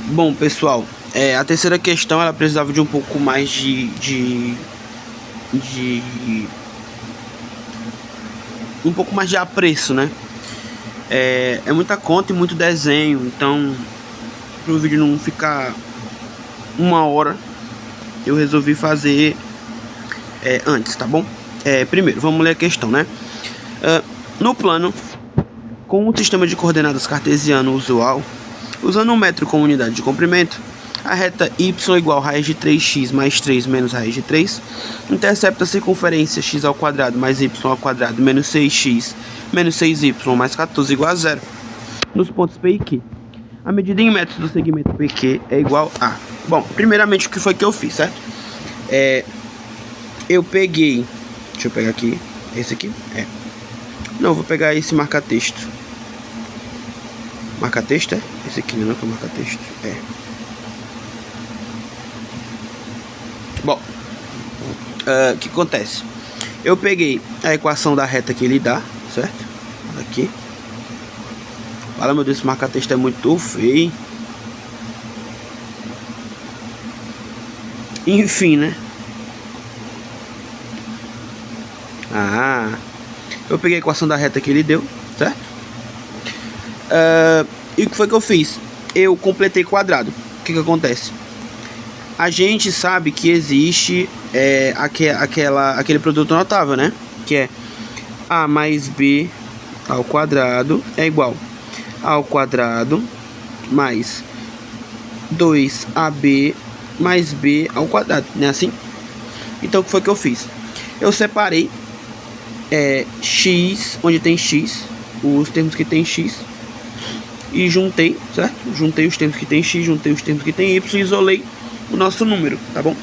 Bom, pessoal, a terceira questão ela precisava de um pouco mais de um pouco mais de apreço, né? É muita conta e muito desenho, então para o vídeo não ficar 1 hora, eu resolvi fazer antes, tá bom? Primeiro, vamos ler a questão, né? No plano, com o sistema de coordenadas cartesiano usual, usando um metro como unidade de comprimento, a reta y igual a raiz de 3x mais 3 menos raiz de 3 intercepta a circunferência x ao quadrado mais y ao quadrado menos 6x menos 6y mais 14 igual a 0 nos pontos P e Q. A medida em metros do segmento PQ é igual a... Bom, primeiramente o que foi que eu fiz, certo? Eu peguei... Deixa eu pegar aqui. Esse aqui? Não, vou pegar esse marca-texto. Marca-texto é? Esse aqui não é que é marca-texto. Bom, o que acontece? Eu peguei a equação da reta que ele dá, certo? Aqui. Fala, meu Deus, esse marca-texto é muito feio. Enfim, né? Eu peguei a equação da reta que ele deu, certo? E o que foi que eu fiz? Eu completei quadrado. O que acontece? A gente sabe que existe aquele produto notável, né? Que é A mais B ao quadrado é igual ao quadrado mais 2AB mais B ao quadrado, não é assim? Então o que foi que eu fiz? Eu separei x, onde tem x, os termos que tem x, e juntei, certo? Juntei os termos que tem x, juntei os termos que tem y e isolei o nosso número, tá bom?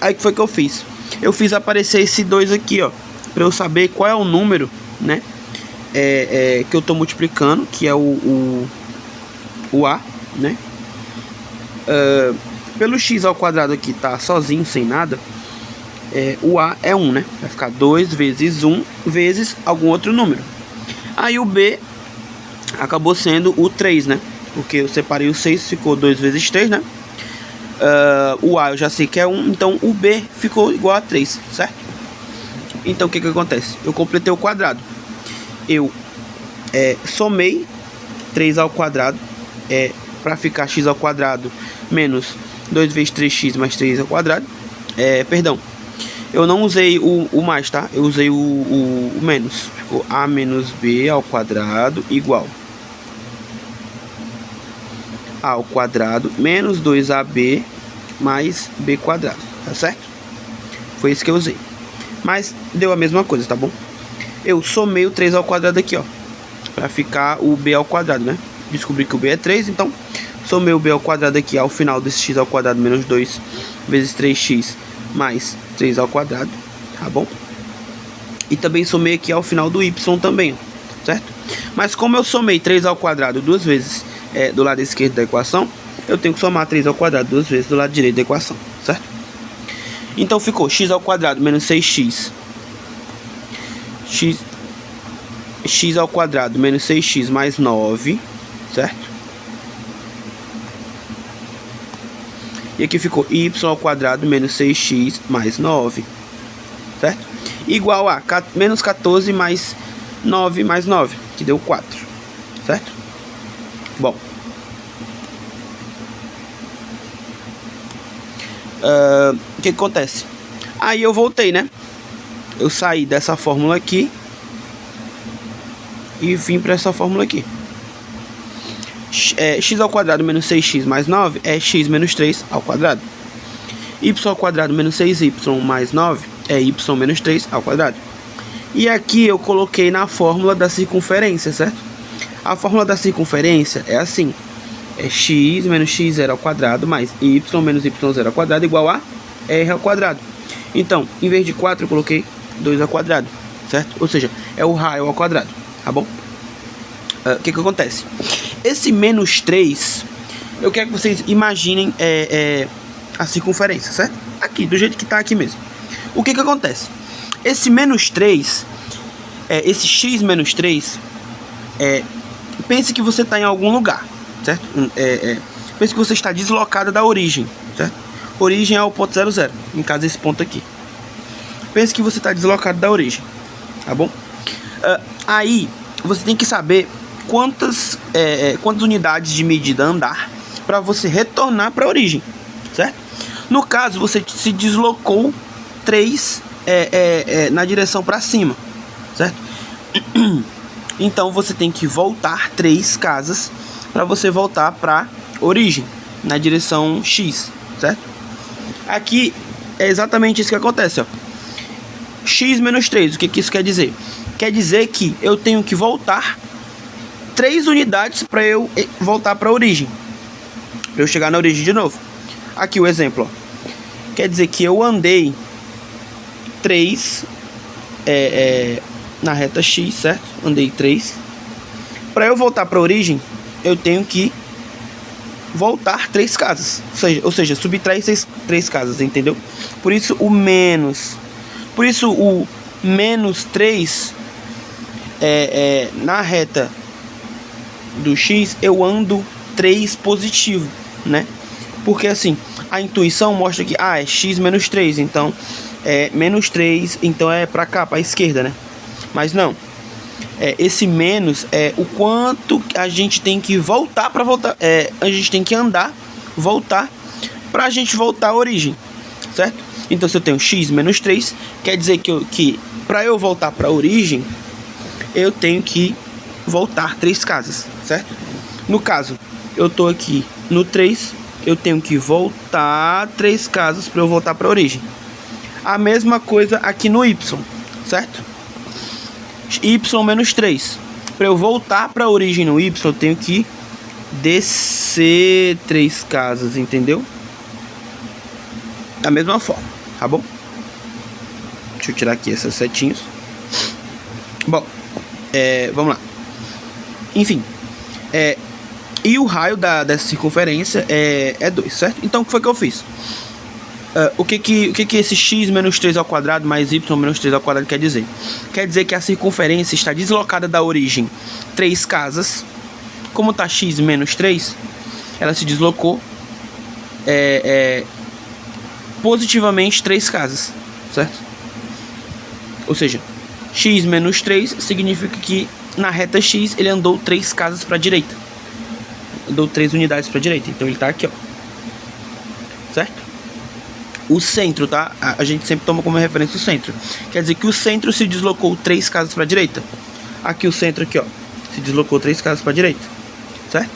Aí que foi que eu fiz? Eu fiz aparecer esse 2 aqui, ó, para eu saber qual é o número, né? Que eu tô multiplicando, que é o A, né? Pelo x ao quadrado aqui tá sozinho, sem nada. O A é 1, né? Vai ficar 2 vezes 1 vezes algum outro número. Aí o B acabou sendo o 3, né? Porque eu separei o 6, ficou 2 vezes 3, né? O A eu já sei que é 1, então o B ficou igual a 3, certo? Então o que acontece? Eu completei o quadrado. Eu somei 3 ao quadrado para ficar x ao quadrado menos 2 vezes 3x mais 3 ao quadrado. Perdão, eu não usei o mais, tá? Eu usei o menos. Ficou a menos b ao quadrado igual a ao quadrado menos 2ab mais b quadrado, tá certo? Foi isso que eu usei. Mas deu a mesma coisa, tá bom? Eu somei o 3 ao quadrado aqui, ó, para ficar o b ao quadrado, né? Descobri que o b é 3, então somei o b ao quadrado aqui ao final desse x ao quadrado menos 2 vezes 3x mais 3 ao quadrado, tá bom? E também somei aqui ao final do y também, certo? Mas como eu somei 3 ao quadrado duas vezes do lado esquerdo da equação, eu tenho que somar 3 ao quadrado duas vezes do lado direito da equação, certo? Então ficou x ao quadrado menos 6x x ao quadrado menos 6x mais 9, certo? E aqui ficou y ao quadrado menos 6x mais 9, certo? Igual a menos 14 mais 9 mais 9, que deu 4, certo? Bom, o que acontece? Aí eu voltei, né? Eu saí dessa fórmula aqui e vim para essa fórmula aqui. X ao quadrado menos 6x mais 9 é x menos 3 ao quadrado. Y ao quadrado menos 6y mais 9 é y menos 3 ao quadrado. E aqui eu coloquei na fórmula da circunferência, certo? A fórmula da circunferência é assim: x menos x0 ao quadrado mais y menos y0 ao quadrado igual a r ao quadrado. Então, em vez de 4, eu coloquei 2 ao quadrado, certo? Ou seja, é o raio ao quadrado, tá bom? O que acontece? Esse menos 3, eu quero que vocês imaginem a circunferência, certo? Aqui, do jeito que está aqui mesmo. O que acontece? Esse menos 3, esse x menos 3, pense que você está em algum lugar, certo? Pense que você está deslocada da origem, certo? Origem é o ponto 00, no caso esse ponto aqui. Pense que você está deslocado da origem, tá bom? Aí você tem que saber quantas unidades de medida andar para você retornar para a origem, certo? No caso, você se deslocou 3 na direção para cima, certo? Então você tem que voltar 3 casas para você voltar para origem na direção X, certo? Aqui é exatamente isso que acontece, ó. X menos 3, o que isso quer dizer? Quer dizer que eu tenho que voltar 3 unidades para eu voltar para a origem, para eu chegar na origem de novo. Aqui o exemplo, ó. Quer dizer que eu andei 3 na reta X, certo? Andei 3. Para eu voltar para a origem, eu tenho que voltar 3 casas. Ou seja, subtrair 3 casas, entendeu? Por isso o menos. Por isso o menos 3 na reta do X eu ando 3 positivo, né? Porque assim, a intuição mostra que é X menos 3, então menos 3, então é para cá, para a esquerda, né? Mas não. Esse menos é o quanto a gente tem que voltar para voltar. A gente tem que andar, voltar, para a gente voltar à origem, certo? Então, se eu tenho x menos 3, quer dizer que para eu voltar para a origem, eu tenho que voltar 3 casas, certo? No caso, eu estou aqui no 3, eu tenho que voltar 3 casas para eu voltar para a origem. A mesma coisa aqui no y, certo? Y menos 3. Para eu voltar para a origem no y, eu tenho que descer 3 casas, entendeu? Da mesma forma, tá bom? Deixa eu tirar aqui essas setinhas. Bom, vamos lá. Enfim, e o raio dessa circunferência é 2, certo? Então, o que foi que eu fiz? O que esse x menos 3 ao quadrado mais y menos 3 ao quadrado quer dizer? Quer dizer que a circunferência está deslocada da origem 3 casas. Como está x menos 3, ela se deslocou positivamente 3 casas, certo? Ou seja, x menos 3 significa que na reta x ele andou 3 casas para a direita. Andou 3 unidades para a direita. Então ele está aqui, ó. Certo? O centro, tá? A gente sempre toma como referência o centro. Quer dizer que o centro se deslocou 3 casas para a direita. Aqui o centro aqui, ó, se deslocou 3 casas para a direita, certo?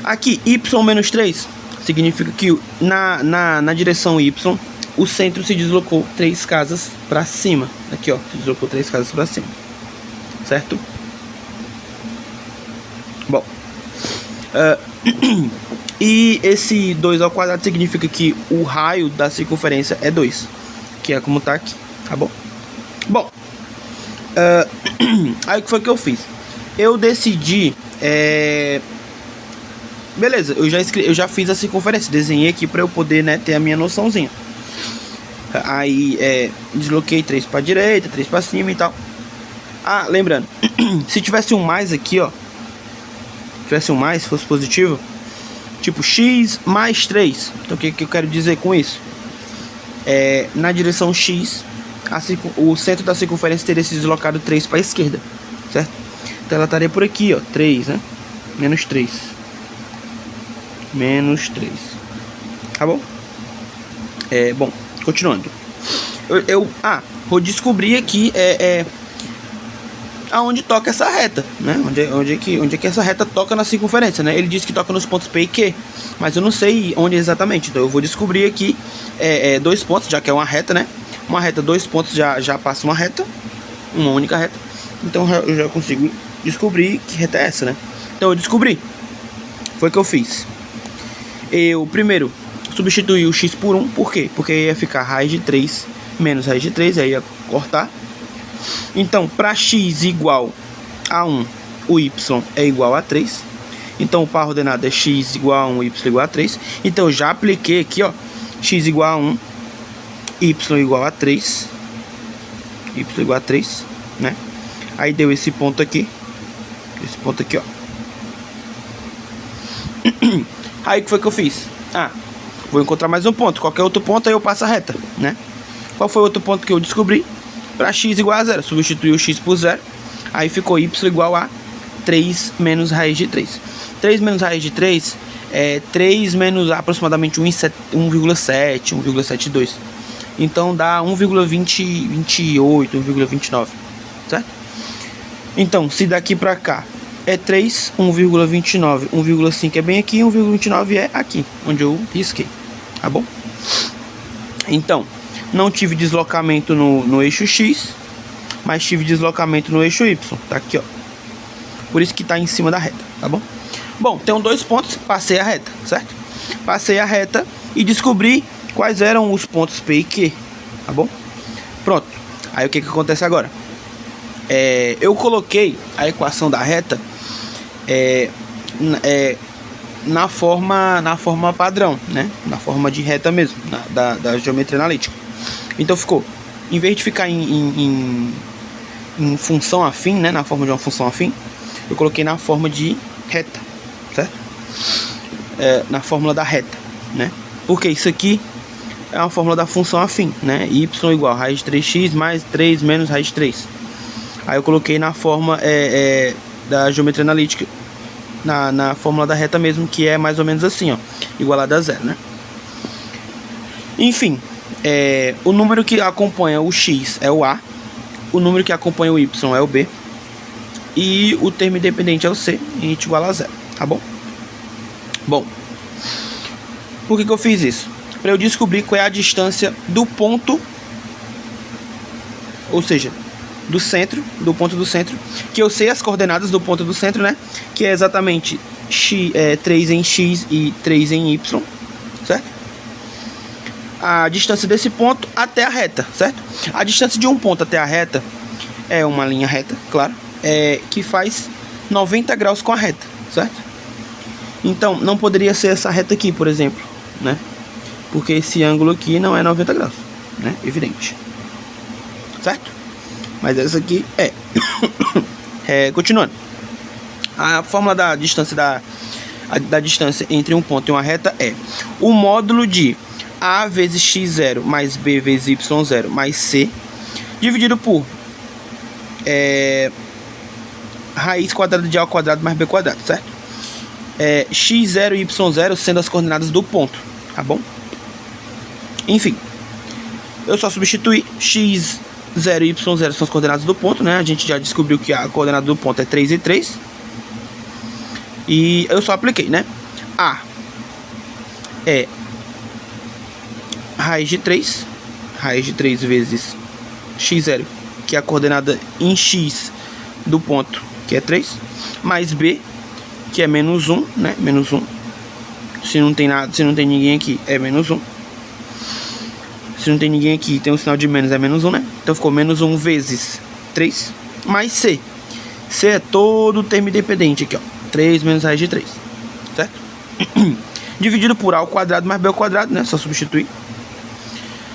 Aqui y menos 3 significa que na direção y o centro se deslocou 3 casas para cima. Aqui, ó, se deslocou 3 casas para cima, certo? Bom, e esse 2 ao quadrado significa que o raio da circunferência é 2, que é como tá aqui, tá bom? Bom, aí o que foi que eu fiz? Eu decidi, beleza, eu já fiz a circunferência, desenhei aqui para eu poder, né, ter a minha noçãozinha. Aí desloquei 3 para direita, 3 para cima e tal. Lembrando, se tivesse um mais aqui, ó, tivesse um mais, fosse positivo, tipo x mais 3. Então o que eu quero dizer com isso? Na direção x, o centro da circunferência teria se deslocado 3 para a esquerda, certo? Então ela estaria por aqui, ó, 3, né? Menos 3. Menos 3. Tá bom? Bom, continuando. Eu vou descobrir aqui aonde toca essa reta, né? Onde é que essa reta toca na circunferência, né? Ele diz que toca nos pontos P e Q, mas eu não sei onde exatamente. Então eu vou descobrir aqui 2 pontos, já que é uma reta, né? Uma reta, 2 pontos já passa uma reta, uma única reta. Então eu já consigo descobrir que reta é essa, né? Então eu descobri. Foi o que eu fiz. Eu primeiro substituí o x por 1, por quê? Porque ia ficar raiz de 3 menos raiz de 3, aí ia cortar. Então, para x igual a 1, o y é igual a 3. Então, o par ordenado é x igual a 1, y igual a 3. Então, eu já apliquei aqui, ó, x igual a 1, y igual a 3. Y igual a 3, né? Aí deu esse ponto aqui. Esse ponto aqui, ó. Aí o que foi que eu fiz? Vou encontrar mais um ponto. Qualquer outro ponto, aí eu passo a reta, né? Qual foi o outro ponto que eu descobri? Para x igual a 0. Substituí o x por 0. Aí ficou y igual a 3 menos raiz de 3. 3 menos raiz de 3 é 3 menos aproximadamente 1,7, 1,72. Então dá 1,28, 1,29, certo? Então, se daqui para cá é 3, 1,29, 1,5 é bem aqui, 1,29 é aqui, onde eu risquei, tá bom? Então, não tive deslocamento no eixo X, mas tive deslocamento no eixo Y, tá aqui, ó. Por isso que tá em cima da reta, tá bom? Bom, tenho 2 pontos, passei a reta, certo? Passei a reta e descobri quais eram os pontos P e Q, tá bom? Pronto, aí o que acontece agora? Eu coloquei a equação da reta na forma padrão, né? Na forma de reta mesmo, da geometria analítica. Então ficou, em vez de ficar em função afim, né? Na forma de uma função afim, eu coloquei na forma de reta, certo? Na fórmula da reta, né? Porque isso aqui é uma fórmula da função afim, né? Y igual a raiz de 3x mais 3 menos raiz de 3. Aí eu coloquei na forma da geometria analítica, na fórmula da reta mesmo, que é mais ou menos assim, ó, igualada a 0, né? Enfim, o número que acompanha o x é o A, o número que acompanha o y é o B, e o termo independente é o C, e a gente iguala a 0, tá bom? Bom, por que eu fiz isso? Para eu descobrir qual é a distância do ponto, ou seja, do centro, do ponto do centro, que eu sei as coordenadas do ponto do centro, né? Que é exatamente 3 em x e 3 em y, certo? A distância desse ponto até a reta, certo? A distância de um ponto até a reta é uma linha reta, claro, que faz 90 graus com a reta, certo? Então, não poderia ser essa reta aqui, por exemplo, né? Porque esse ângulo aqui não é 90 graus, né? Evidente, certo? Mas essa aqui continuando. A fórmula da distância da distância entre um ponto e uma reta é o módulo de A vezes x0 mais B vezes y0 mais C dividido por raiz quadrada de A ao quadrado mais B quadrado, certo? X0 e y0 sendo as coordenadas do ponto, tá bom? Enfim, eu só substituí x0 e y0 são as coordenadas do ponto, né? A gente já descobriu que a coordenada do ponto é 3 e 3. E eu só apliquei, né? A é raiz de 3 vezes x0, que é a coordenada em x do ponto, que é 3, mais B, que é menos 1, né? Menos 1. Se não tem nada, se não tem ninguém aqui, é menos 1. Se não tem ninguém aqui, tem um sinal de menos, é menos 1, né? Então ficou menos 1 vezes 3, mais C. C é todo o termo independente aqui, ó. 3 menos raiz de 3, certo? Dividido por A ao quadrado mais B ao quadrado, né? Só substituir.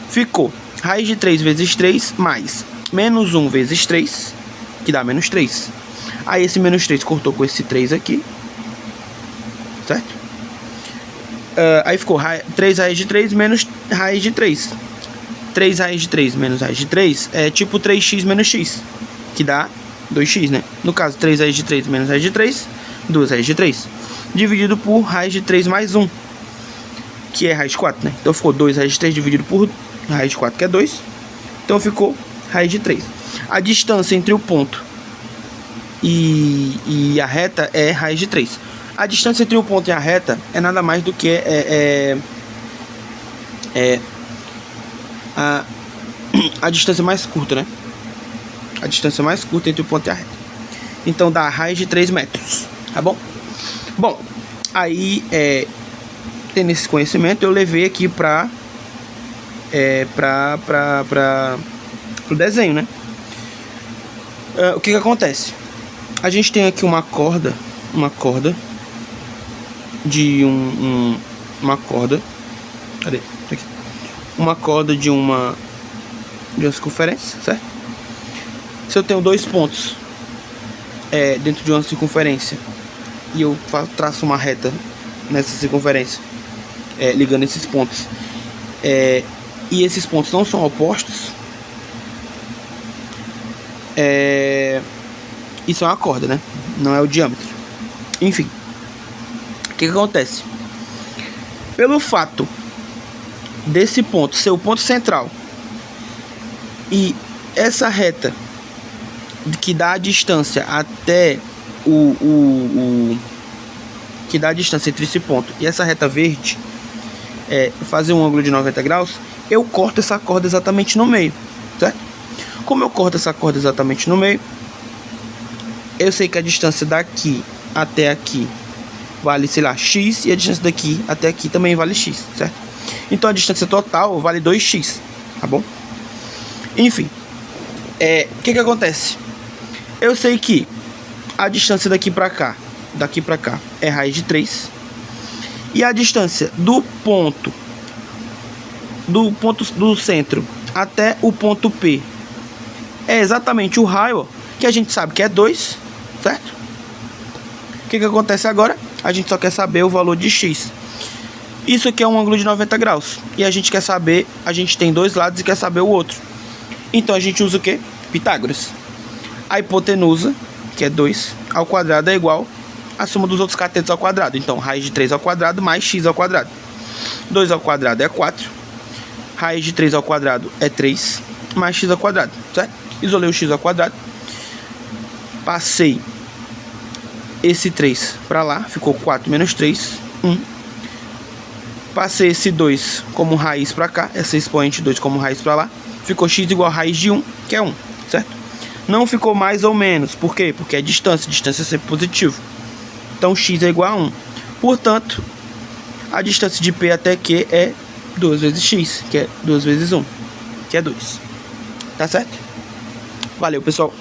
Ficou raiz de 3 vezes 3, mais menos 1 vezes 3, que dá menos 3. Aí esse menos 3 cortou com esse 3 aqui, certo? Aí ficou 3 raiz de 3 menos raiz de 3. 3 raiz de 3 menos raiz de 3 é tipo 3x menos x, que dá 2x, né? No caso, 3 raiz de 3 menos raiz de 3, 2 raiz de 3. Dividido por raiz de 3 mais 1, que é raiz de 4, né? Então ficou 2 raiz de 3 dividido por raiz de 4, que é 2. Então ficou raiz de 3. A distância entre o ponto e a reta é raiz de 3. A distância entre o ponto e a reta é nada mais do que a distância mais curta, né? A distância mais curta entre o ponto e a reta. Então dá raiz de 3 metros, tá bom? Bom, aí tendo esse conhecimento, eu levei aqui para o desenho, né? O que acontece? A gente tem aqui uma corda de uma corda. Cadê? Aqui. Uma corda de uma circunferência, certo? Se eu tenho 2 pontos dentro de uma circunferência e eu traço uma reta nessa circunferência, ligando esses pontos. E esses pontos não são opostos. Isso é uma corda, né? Não é o diâmetro. Enfim, o que acontece? Pelo fato desse ponto ser o ponto central e essa reta que dá a distância até que dá a distância entre esse ponto e essa reta verde fazer um ângulo de 90 graus, eu corto essa corda exatamente no meio, certo? Como eu corto essa corda exatamente no meio, eu sei que a distância daqui até aqui vale, sei lá, x, e a distância daqui até aqui também vale x, certo? Então a distância total vale 2x, tá bom? Enfim, o que acontece? Eu sei que a distância daqui pra cá é raiz de 3, e a distância do ponto do centro até o ponto P é exatamente o raio, que a gente sabe que é 2, certo? O que acontece agora? A gente só quer saber o valor de x. Isso aqui é um ângulo de 90 graus. E a gente quer saber, a gente tem dois lados e quer saber o outro. Então a gente usa o quê? Pitágoras. A hipotenusa, que é 2 ao quadrado, é igual a soma dos outros catetos ao quadrado. Então raiz de 3 ao quadrado mais x ao quadrado. 2 ao quadrado é 4. Raiz de 3 ao quadrado é 3 mais x ao quadrado, certo? Isolei o x ao quadrado. Passei esse 3 para lá, ficou 4 menos 3, 1. Passei esse 2 como raiz para cá, essa expoente 2 como raiz para lá, ficou x igual a raiz de 1, que é 1, certo? Não ficou mais ou menos, por quê? Porque é distância é sempre positivo. Então x é igual a 1. Portanto, a distância de P até Q é 2 vezes x, que é 2 vezes 1, que é 2. Tá certo? Valeu, pessoal.